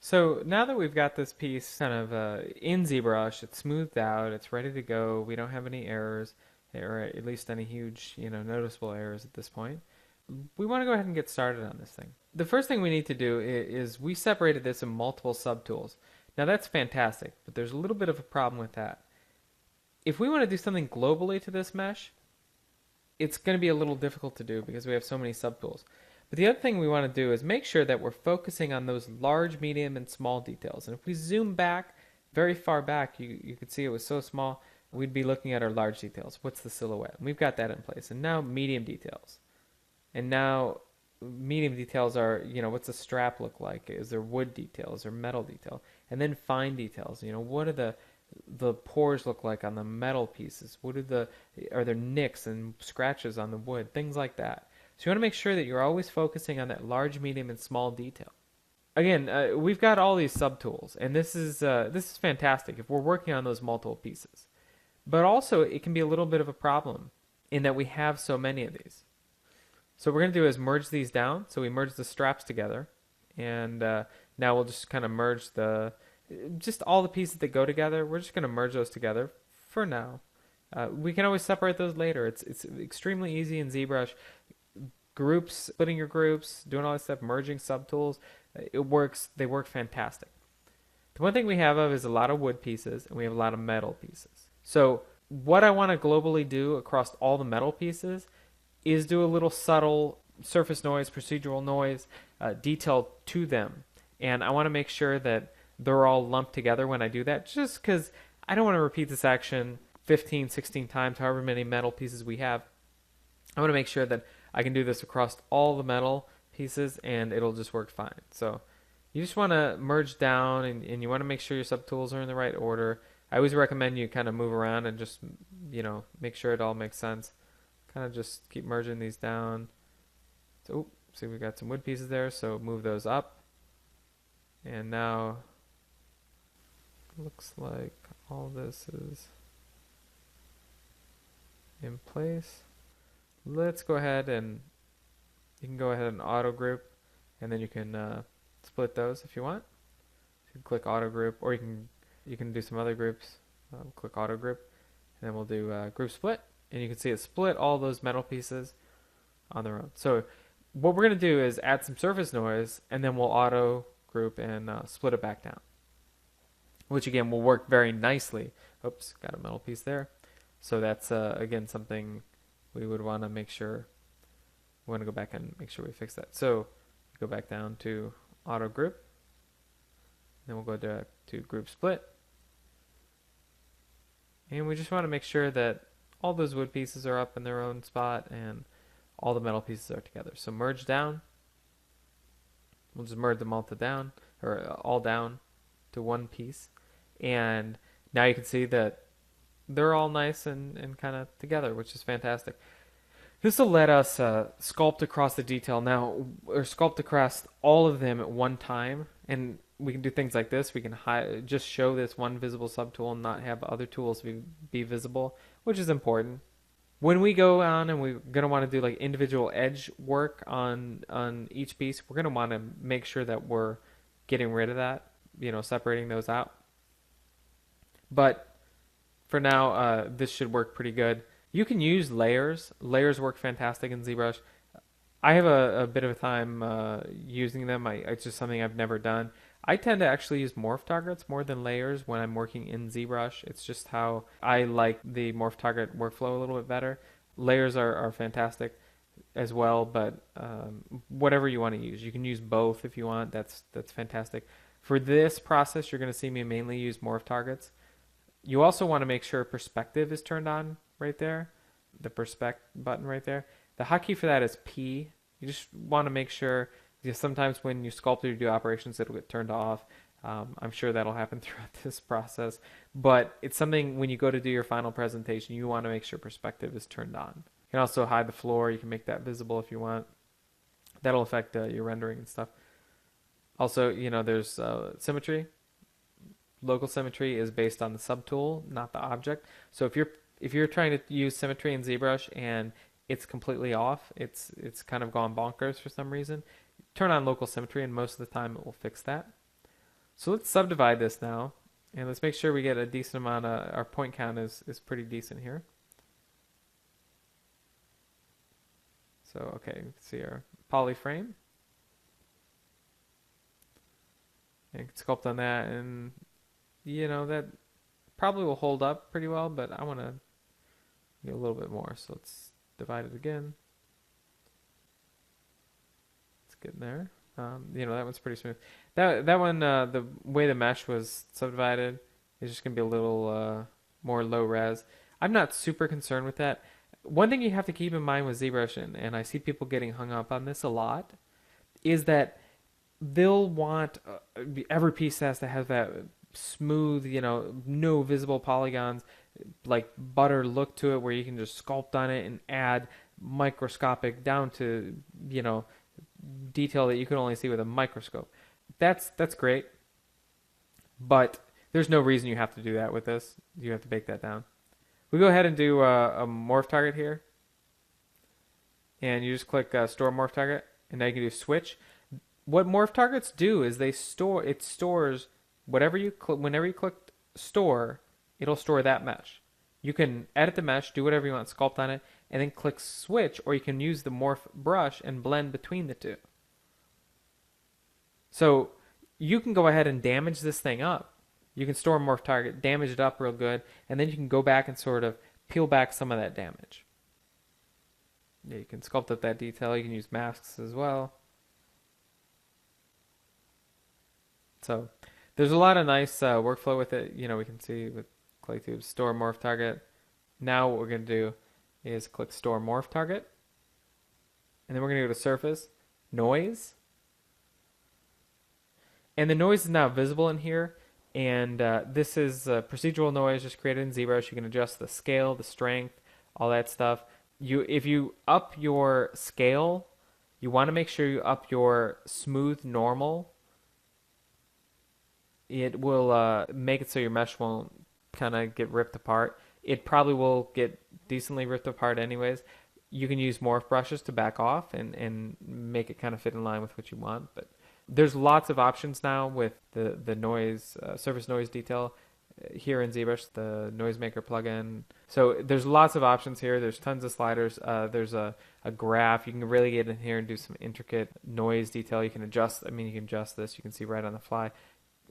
So now that we've got this piece kind of in ZBrush, it's smoothed out, it's ready to go. We don't have any errors, or at least any huge, noticeable errors at this point. We want to go ahead and get started on this thing. The first thing we need to do is we separated this in multiple subtools. Now that's fantastic, but there's a little bit of a problem with that. If we want to do something globally to this mesh, it's going to be a little difficult to do because we have so many subtools. But the other thing we want to do is make sure that we're focusing on those large, medium, and small details. And if we zoom back, very far back, you could see it was so small, we'd be looking at our large details. What's the silhouette? And we've got that in place. And now medium details. And now medium details are, what's the strap look like? Is there wood details or metal detail? And then fine details, what are the pores look like on the metal pieces? Are there nicks and scratches on the wood? Things like that. So you want to make sure that you're always focusing on that large, medium, and small detail. Again, we've got all these subtools, and this is fantastic if we're working on those multiple pieces. But also, it can be a little bit of a problem in that we have so many of these. So what we're going to do is merge these down. So we merge the straps together, and now we'll just kind of merge just all the pieces that go together. We're just going to merge those together for now. We can always separate those later. It's extremely easy in ZBrush. Groups, splitting your groups, doing all this stuff, merging subtools, it works. They work fantastic. The one thing we have is a lot of wood pieces, and we have a lot of metal pieces. So what I want to globally do across all the metal pieces is do a little subtle surface noise, procedural noise, detail to them. And I want to make sure that they're all lumped together when I do that, just because I don't want to repeat this action 15, 16 times, however many metal pieces we have. I want to make sure that I can do this across all the metal pieces and it'll just work fine. So you just want to merge down and you want to make sure your subtools are in the right order. I always recommend you kind of move around and just, make sure it all makes sense. Kind of just keep merging these down. So, see, we've got some wood pieces there, so move those up. And now, looks like all this is in place. Let's go ahead and you can go ahead and auto group, and then you can split those if you want. You can click auto group, or you can do some other groups. Click auto group, and then we'll do group split, and you can see it split all those metal pieces on their own. So what we're going to do is add some surface noise, and then we'll auto group and split it back down, which again will work very nicely. Oops, got a metal piece there. So that's again something we would want to make sure. We want to go back and make sure we fix that. So go back down to auto group. Then we'll go to group split. And we just want to make sure that all those wood pieces are up in their own spot and all the metal pieces are together. So merge down. We'll just merge them all down to one piece. And now you can see that they're all nice and kind of together, which is fantastic. This will let us sculpt across the detail now, or sculpt across all of them at one time. And we can do things like this. We can just show this one visible subtool and not have other tools be visible, which is important. When we go on and we're going to want to do like individual edge work on each piece, we're going to want to make sure that we're getting rid of that, separating those out. But for now, this should work pretty good. You can use layers. Layers work fantastic in ZBrush. I have a bit of a time using them. It's just something I've never done. I tend to actually use morph targets more than layers when I'm working in ZBrush. It's just how I like the morph target workflow a little bit better. Layers are fantastic as well, but whatever you want to use. You can use both if you want. That's fantastic. For this process, you're going to see me mainly use morph targets. You also want to make sure perspective is turned on right there, the perspect button right there. The hotkey for that is P. You just want to make sure, because sometimes when you sculpt or you do operations, it'll get turned off. I'm sure that'll happen throughout this process, but it's something when you go to do your final presentation, you want to make sure perspective is turned on. You can also hide the floor. You can make that visible if you want. That'll affect your rendering and stuff. Also, there's symmetry. Local symmetry is based on the subtool, not the object. So if you're trying to use symmetry in ZBrush and it's completely off, it's kind of gone bonkers for some reason, turn on local symmetry and most of the time it will fix that. So let's subdivide this now, and let's make sure we get a decent amount of, our point count is pretty decent here. So, okay, let's see our polyframe. And sculpt on that, and that probably will hold up pretty well, but I want to get a little bit more. So let's divide it again. Let's get in there. That one's pretty smooth. That one, the way the mesh was subdivided is just gonna be a little more low res. I'm not super concerned with that. One thing you have to keep in mind with ZBrush, and I see people getting hung up on this a lot, is that they'll want every piece has to have that smooth, no visible polygons, like butter look to it, where you can just sculpt on it and add microscopic down to detail that you can only see with a microscope. That's great, but there's no reason you have to do that with this. You have to bake that down. We go ahead and do a morph target here, and you just click store morph target, and now you can do switch. What morph targets do is it stores whatever whenever you click store, it'll store that mesh. You can edit the mesh, do whatever you want, sculpt on it, and then click switch, or you can use the morph brush and blend between the two. So you can go ahead and damage this thing up. You can store a morph target, damage it up real good, and then you can go back and sort of peel back some of that damage. Yeah, you can sculpt up that detail. You can use masks as well. So there's a lot of nice workflow with it. We can see with ClayTube, store morph target. Now what we're going to do is click store morph target. And then we're going to go to surface, noise. And the noise is now visible in here. And this is procedural noise just created in ZBrush. You can adjust the scale, the strength, all that stuff. If you up your scale, you want to make sure you up your smooth normal. It will make it so your mesh won't kind of get ripped apart. It probably will get decently ripped apart anyways. You can use morph brushes to back off and make it kind of fit in line with what you want. But there's lots of options now with the noise, surface noise detail here in ZBrush, the noisemaker plugin. So there's lots of options here. There's tons of sliders. There's a graph. You can really get in here and do some intricate noise detail. You can adjust. You can adjust this. You can see right on the fly,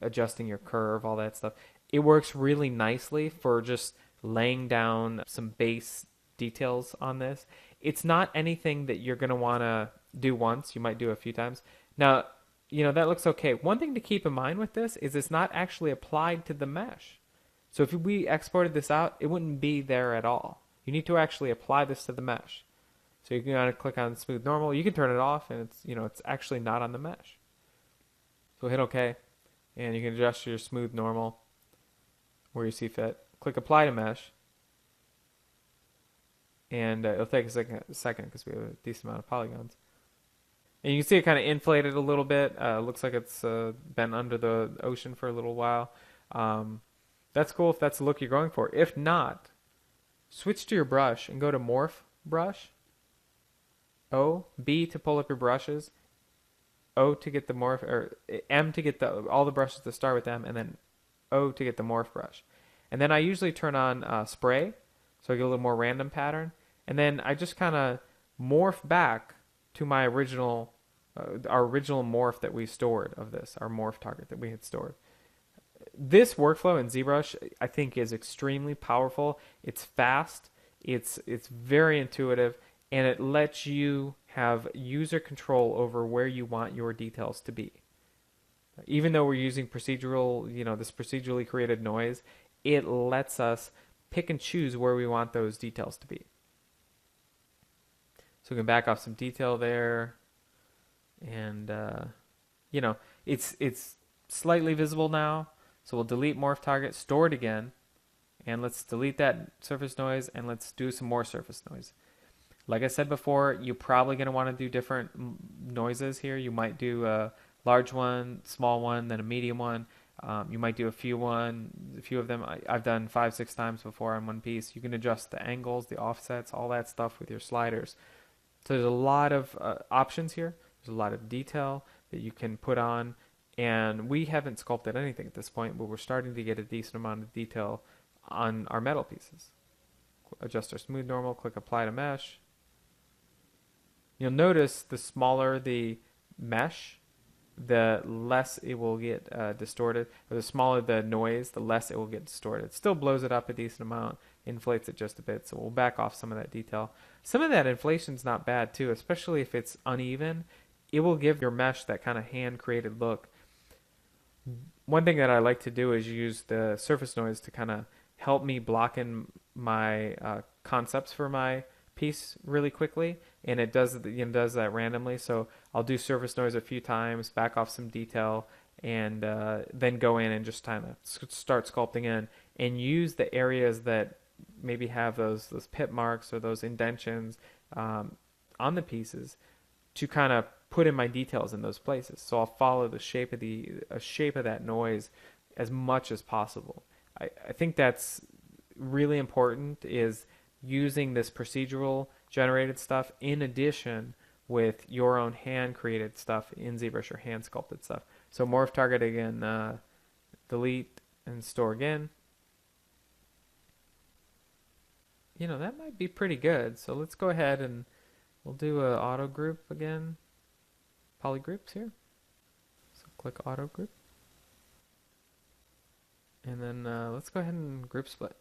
adjusting your curve, all that stuff. It works really nicely for just laying down some base details on this. It's not anything that you're going to want to do once. You might do a few times. Now, that looks okay. One thing to keep in mind with this is it's not actually applied to the mesh. So if we exported this out, it wouldn't be there at all. You need to actually apply this to the mesh. So you can click on smooth normal. You can turn it off, and it's actually not on the mesh. So hit OK, and you can adjust your smooth normal where you see fit. Click apply to mesh, and it'll take a second because we have a decent amount of polygons. And you can see it kind of inflated a little bit. Looks like it's been under the ocean for a little while. That's cool if that's the look you're going for. If not, switch to your brush and go to Morph Brush. O, B to pull up your brushes. O to get the morph, or M to get all the brushes to start with M, and then O to get the morph brush. And then I usually turn on spray, so I get a little more random pattern. And then I just kind of morph back to my our original morph that we stored of this, our morph target that we had stored. This workflow in ZBrush, I think, is extremely powerful. It's fast, it's very intuitive, and it lets you have user control over where you want your details to be. Even though we're using procedural, this procedurally created noise, it lets us pick and choose where we want those details to be. So we can back off some detail there, and it's slightly visible now. So we'll delete morph target, store it again, and let's delete that surface noise, and let's do some more surface noise. Like I said before, you're probably going to want to do different noises here. You might do a large one, small one, then a medium one. You might do a few of them. I've done 5-6 times before on one piece. You can adjust the angles, the offsets, all that stuff with your sliders. So there's a lot of options here. There's a lot of detail that you can put on, And we haven't sculpted anything at this point, but we're starting to get a decent amount of detail on our metal pieces. Adjust our smooth normal, click apply to mesh. You'll notice the smaller the mesh, the less it will get distorted, or the smaller the noise, the less it will get distorted. It still blows it up a decent amount, inflates it just a bit, so we'll back off some of that detail. Some of that inflation's not bad too, especially if it's uneven. It will give your mesh that kind of hand-created look. One thing that I like to do is use the surface noise to kind of help me block in my concepts for my piece really quickly, and it does that randomly. So I'll do surface noise a few times, back off some detail, and then go in and just kind of start sculpting in and use the areas that maybe have those pit marks or those indentions on the pieces to kind of put in my details in those places. So I'll follow the shape of shape of that noise as much as possible. I think that's really important, is using this procedural generated stuff in addition with your own hand created stuff in ZBrush or hand sculpted stuff. So morph target again, delete and store again. That might be pretty good. So let's go ahead and we'll do a auto group again. Polygroups here. So click auto group. And then let's go ahead and group split.